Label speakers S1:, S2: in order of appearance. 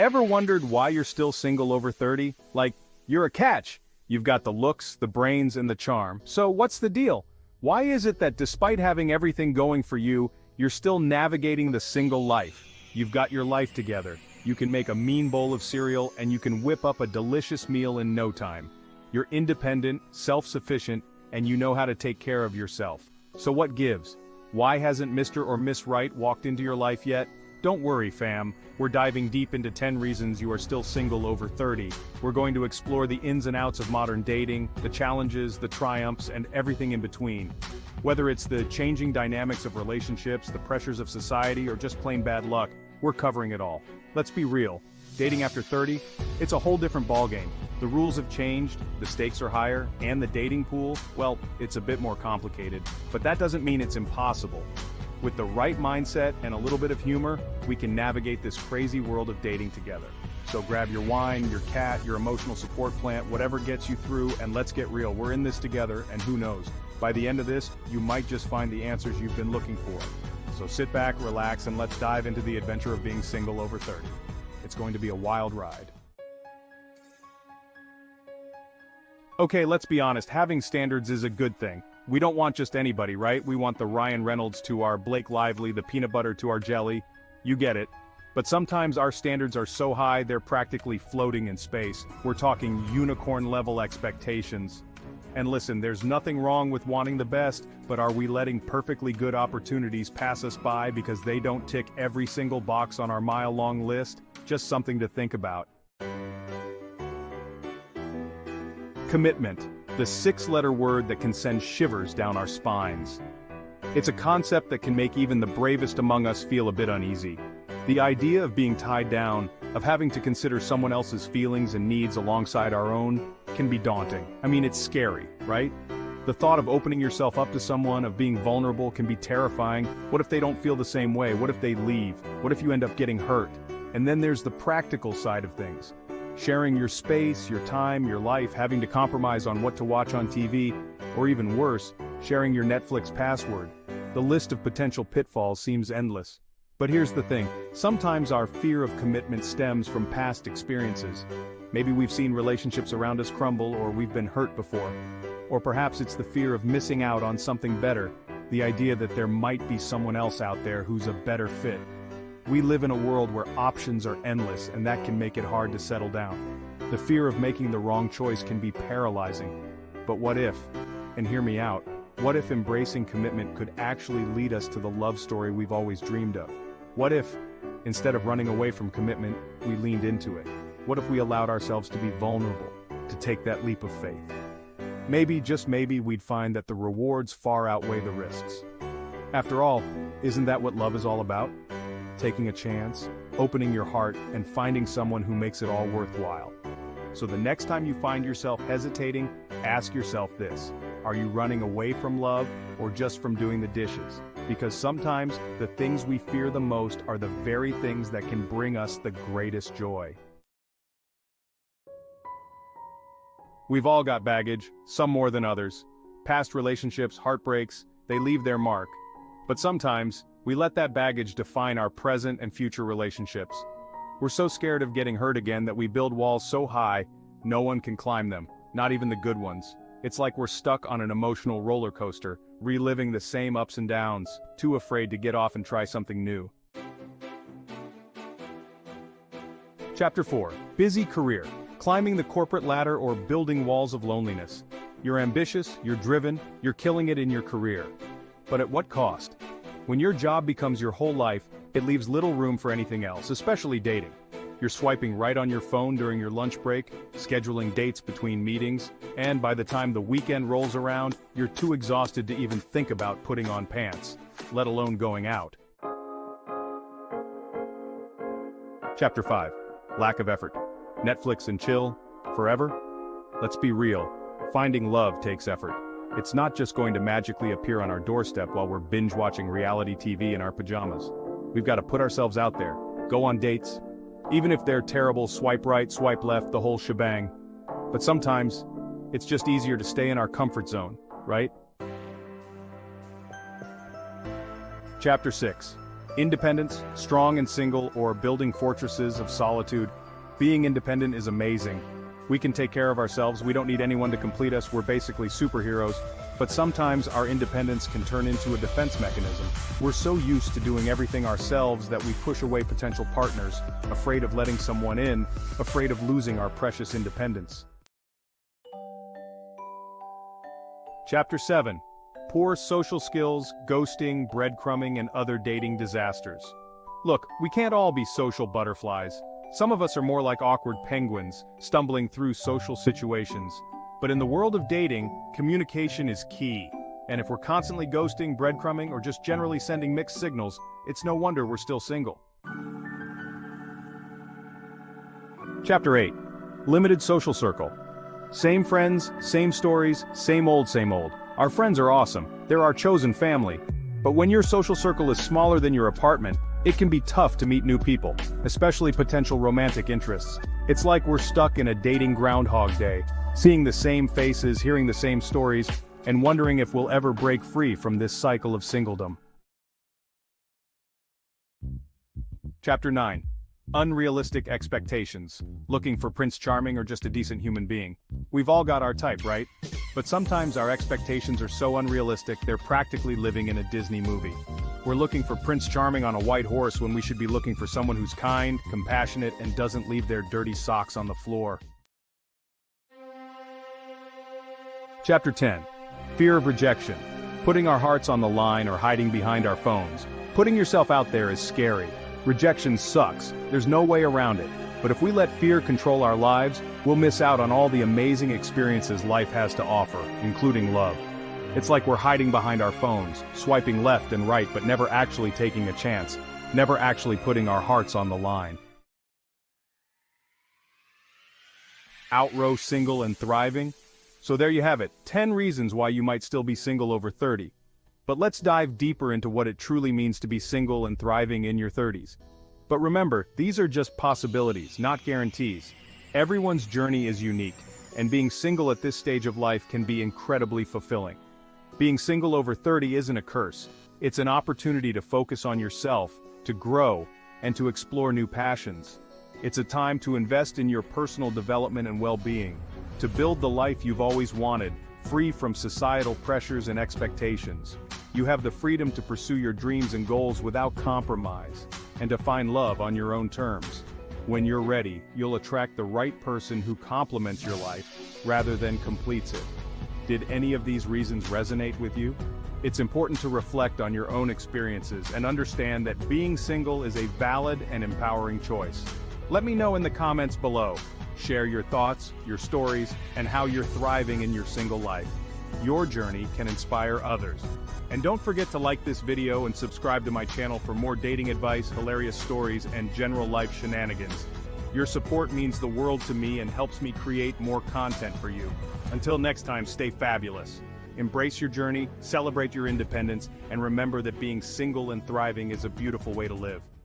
S1: Ever wondered why you're still single over 30? Like, you're a catch. You've got the looks, the brains, and the charm. So what's the deal? Why is it that despite having everything going for you, you're still navigating the single life? You've got your life together. You can make a mean bowl of cereal, and you can whip up a delicious meal in no time. You're independent, self-sufficient, and you know how to take care of yourself. So what gives? Why hasn't Mr. or Miss Right walked into your life yet? Don't worry, fam. We're diving deep into 10 reasons you are still single over 30. We're going to explore the ins and outs of modern dating, the challenges, the triumphs, and everything in between. Whether it's the changing dynamics of relationships, the pressures of society, or just plain bad luck, we're covering it all. Let's be real. Dating after 30? It's a whole different ballgame. The rules have changed, the stakes are higher, and the dating pool, well, it's a bit more complicated. But that doesn't mean it's impossible. With the right mindset and a little bit of humor, we can navigate this crazy world of dating together. So grab your wine, your cat, your emotional support plant, whatever gets you through, and let's get real. We're in this together, and who knows? By the end of this, you might just find the answers you've been looking for. So sit back, relax, and let's dive into the adventure of being single over 30. It's going to be a wild ride. Okay, let's be honest, having standards is a good thing. We don't want just anybody, right? We want the Ryan Reynolds to our Blake Lively, the peanut butter to our jelly. You get it. But sometimes our standards are so high they're practically floating in space. We're talking unicorn-level expectations. And listen, there's nothing wrong with wanting the best, but are we letting perfectly good opportunities pass us by because they don't tick every single box on our mile-long list? Just something to think about. Commitment. The 6-letter word that can send shivers down our spines. It's a concept that can make even the bravest among us feel a bit uneasy. The idea of being tied down, of having to consider someone else's feelings and needs alongside our own, can be daunting. I mean, it's scary, right? The thought of opening yourself up to someone, of being vulnerable, can be terrifying. What if they don't feel the same way? What if they leave? What if you end up getting hurt? And then there's the practical side of things. Sharing your space, your time, your life, having to compromise on what to watch on TV, or even worse, sharing your Netflix password. The list of potential pitfalls seems endless. But here's the thing, sometimes our fear of commitment stems from past experiences. Maybe we've seen relationships around us crumble, or we've been hurt before. Or perhaps it's the fear of missing out on something better, the idea that there might be someone else out there who's a better fit. We live in a world where options are endless, and that can make it hard to settle down. The fear of making the wrong choice can be paralyzing. But what if, and hear me out, what if embracing commitment could actually lead us to the love story we've always dreamed of? What if, instead of running away from commitment, we leaned into it? What if we allowed ourselves to be vulnerable, to take that leap of faith? Maybe, just maybe, we'd find that the rewards far outweigh the risks. After all, isn't that what love is all about? Taking a chance, opening your heart, and finding someone who makes it all worthwhile. So the next time you find yourself hesitating, ask yourself this: are you running away from love, or just from doing the dishes? Because sometimes the things we fear the most are the very things that can bring us the greatest joy. We've all got baggage, some more than others. Past relationships, heartbreaks, they leave their mark. But sometimes, we let that baggage define our present and future relationships. We're so scared of getting hurt again that we build walls so high, no one can climb them, not even the good ones. It's like we're stuck on an emotional roller coaster, reliving the same ups and downs, too afraid to get off and try something new. Chapter 4. Busy career. Climbing the corporate ladder or building walls of loneliness. You're ambitious, you're driven, you're killing it in your career. But at what cost? When your job becomes your whole life, it leaves little room for anything else, especially dating. You're swiping right on your phone during your lunch break, scheduling dates between meetings, and by the time the weekend rolls around, you're too exhausted to even think about putting on pants, let alone going out. Chapter 5. Lack of effort. Netflix and chill, forever? Let's be real, finding love takes effort. It's not just going to magically appear on our doorstep while we're binge-watching reality TV in our pajamas. We've got to put ourselves out there, go on dates. Even if they're terrible, swipe right, swipe left, the whole shebang. But sometimes, it's just easier to stay in our comfort zone, right? Chapter 6. Independence, strong and single, or building fortresses of solitude. Being independent is amazing. We can take care of ourselves, we don't need anyone to complete us, we're basically superheroes. But sometimes our independence can turn into a defense mechanism. We're so used to doing everything ourselves that we push away potential partners, afraid of letting someone in, afraid of losing our precious independence. Chapter 7. Poor social skills, ghosting, breadcrumbing, and other dating disasters. Look, we can't all be social butterflies. Some of us are more like awkward penguins, stumbling through social situations. But in the world of dating, communication is key. And if we're constantly ghosting, breadcrumbing, or just generally sending mixed signals, it's no wonder we're still single. Chapter 8. Limited social circle. Same friends, same stories, same old. Our friends are awesome, they're our chosen family. But when your social circle is smaller than your apartment, it can be tough to meet new people, especially potential romantic interests. It's like we're stuck in a dating Groundhog Day, seeing the same faces, hearing the same stories, and wondering if we'll ever break free from this cycle of singledom. Chapter 9. Unrealistic expectations. Looking for Prince Charming or just a decent human being. We've all got our type, right? But sometimes our expectations are so unrealistic they're practically living in a Disney movie. We're looking for Prince Charming on a white horse when we should be looking for someone who's kind, compassionate, and doesn't leave their dirty socks on the floor. Chapter 10. Fear of rejection. Putting our hearts on the line or hiding behind our phones. Putting yourself out there is scary. Rejection sucks, there's no way around it. But if we let fear control our lives, we'll miss out on all the amazing experiences life has to offer, including love. It's like we're hiding behind our phones, swiping left and right but never actually taking a chance, never actually putting our hearts on the line. Outrow single and thriving? So there you have it, 10 reasons why you might still be single over 30. But let's dive deeper into what it truly means to be single and thriving in your 30s. But remember, these are just possibilities, not guarantees. Everyone's journey is unique, and being single at this stage of life can be incredibly fulfilling. Being single over 30 isn't a curse. It's an opportunity to focus on yourself, to grow, and to explore new passions. It's a time to invest in your personal development and well-being, to build the life you've always wanted, free from societal pressures and expectations. You have the freedom to pursue your dreams and goals without compromise, and to find love on your own terms. When you're ready, you'll attract the right person who complements your life, rather than completes it. Did any of these reasons resonate with you? It's important to reflect on your own experiences and understand that being single is a valid and empowering choice. Let me know in the comments below. Share your thoughts, your stories, and how you're thriving in your single life. Your journey can inspire others. And don't forget to like this video and subscribe to my channel for more dating advice, hilarious stories, and general life shenanigans. Your support means the world to me and helps me create more content for you. Until next time, stay fabulous. Embrace your journey, celebrate your independence, and remember that being single and thriving is a beautiful way to live.